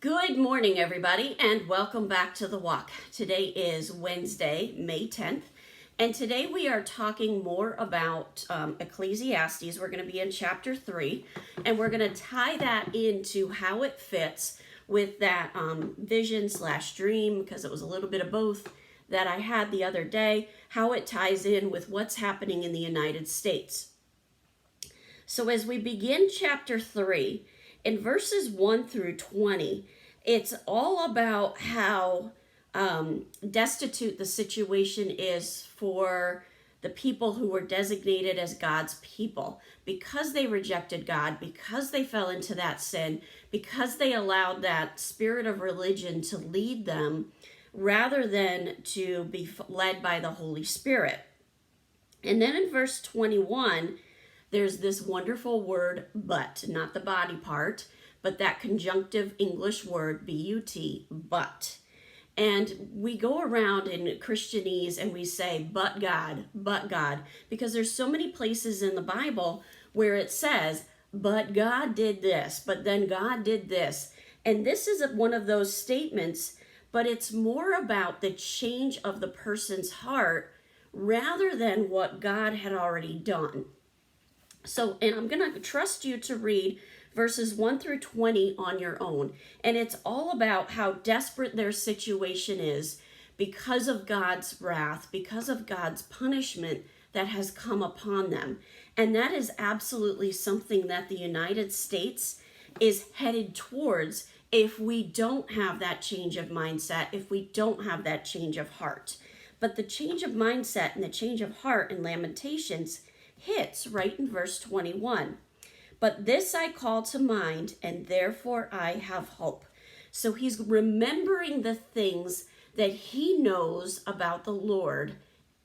Good morning, everybody, and welcome back to The Walk. Today is Wednesday, May 10th, and today we are talking more about Ecclesiastes. We're going to be in chapter 3, and we're going to tie that into how it fits with that vision/dream, because it was a little bit of both that I had the other day, how it ties in with what's happening in the United States. So as we begin chapter 3, in verses 1 through 20, it's all about how destitute the situation is for the people who were designated as God's people. Because they rejected God, because they fell into that sin, because they allowed that spirit of religion to lead them rather than to be led by the Holy Spirit. And then in verse 21, there's this wonderful word, but, not the body part, but that conjunctive English word, B-U-T, but. And we go around in Christianese and we say, but God, because there's so many places in the Bible where it says, but God did this, but then God did this. And this is one of those statements, but it's more about the change of the person's heart rather than what God had already done. So, and I'm going to trust you to read verses 1 through 20 on your own. And it's all about how desperate their situation is because of God's wrath, because of God's punishment that has come upon them. And that is absolutely something that the United States is headed towards if we don't have that change of mindset, if we don't have that change of heart. But the change of mindset and the change of heart in Lamentations hits right in verse 21. But this I call to mind, and therefore I have hope. So he's remembering the things that he knows about the Lord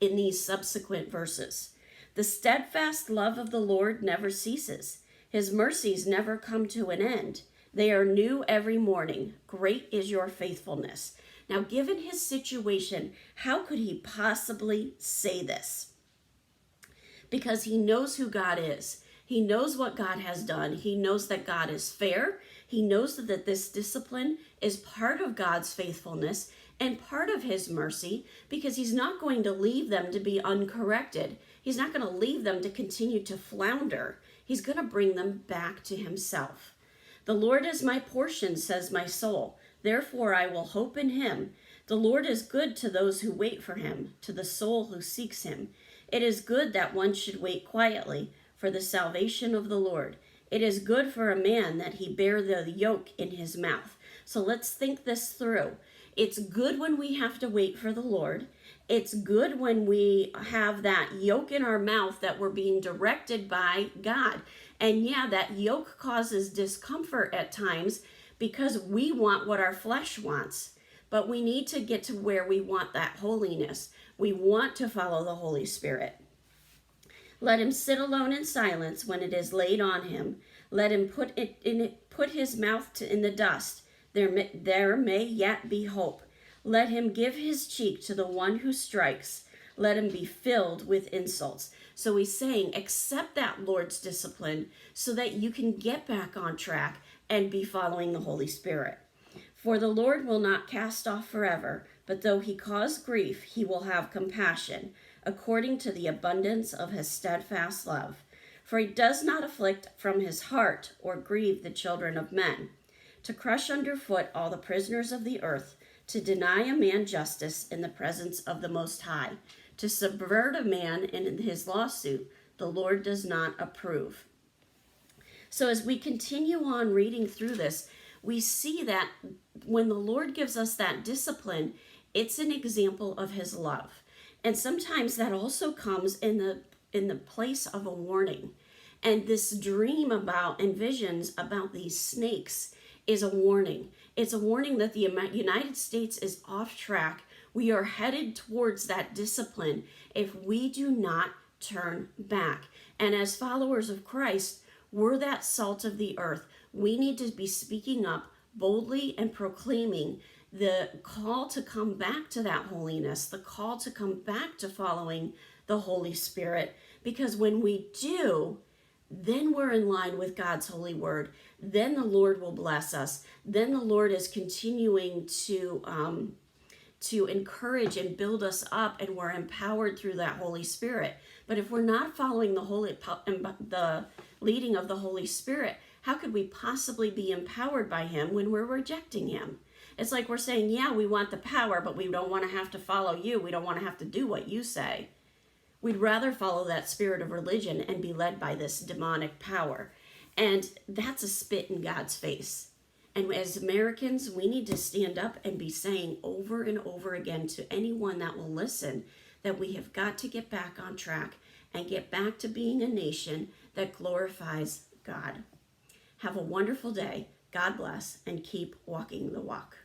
in these subsequent verses. The steadfast love of the Lord never ceases. His mercies never come to an end. They are new every morning. Great is your faithfulness. Now, given his situation, how could he possibly say this? Because he knows who God is. He knows what God has done. He knows that God is fair. He knows that this discipline is part of God's faithfulness and part of his mercy, because he's not going to leave them to be uncorrected. He's not going to leave them to continue to flounder. He's going to bring them back to himself. The Lord is my portion, says my soul. Therefore I will hope in him. The Lord is good to those who wait for him, to the soul who seeks him. It is good that one should wait quietly for the salvation of the Lord. It is good for a man that he bear the yoke in his mouth. So let's think this through. It's good when we have to wait for the Lord. It's good when we have that yoke in our mouth that we're being directed by God. And yeah, that yoke causes discomfort at times because we want what our flesh wants. But we need to get to where we want that holiness. We want to follow the Holy Spirit. Let him sit alone in silence when it is laid on him. Let him put his mouth in the dust. There may yet be hope. Let him give his cheek to the one who strikes. Let him be filled with insults. So he's saying, accept that Lord's discipline so that you can get back on track and be following the Holy Spirit. For the Lord will not cast off forever, but though he cause grief, he will have compassion, according to the abundance of his steadfast love. For he does not afflict from his heart or grieve the children of men, to crush underfoot all the prisoners of the earth, to deny a man justice in the presence of the Most High, to subvert a man in his lawsuit, the Lord does not approve. So as we continue on reading through this, we see that when the Lord gives us that discipline, it's an example of his love. And sometimes that also comes in the place of a warning. And this dream about and visions about these snakes is a warning. It's a warning that the United States is off track. We are headed towards that discipline if we do not turn back. And as followers of Christ, we're that salt of the earth. We need to be speaking up boldly and proclaiming the call to come back to that holiness, the call to come back to following the Holy Spirit. Because when we do, then we're in line with God's holy word. Then the Lord will bless us. Then the Lord is continuing to encourage and build us up, and we're empowered through that Holy Spirit. But if we're not following the leading of the Holy Spirit, how could we possibly be empowered by him when we're rejecting him? It's like we're saying, yeah, we want the power, but we don't want to have to follow you. We don't want to have to do what you say. We'd rather follow that spirit of religion and be led by this demonic power. And that's a spit in God's face. And as Americans, we need to stand up and be saying over and over again to anyone that will listen that we have got to get back on track and get back to being a nation that glorifies God. Have a wonderful day. God bless, and keep walking the walk.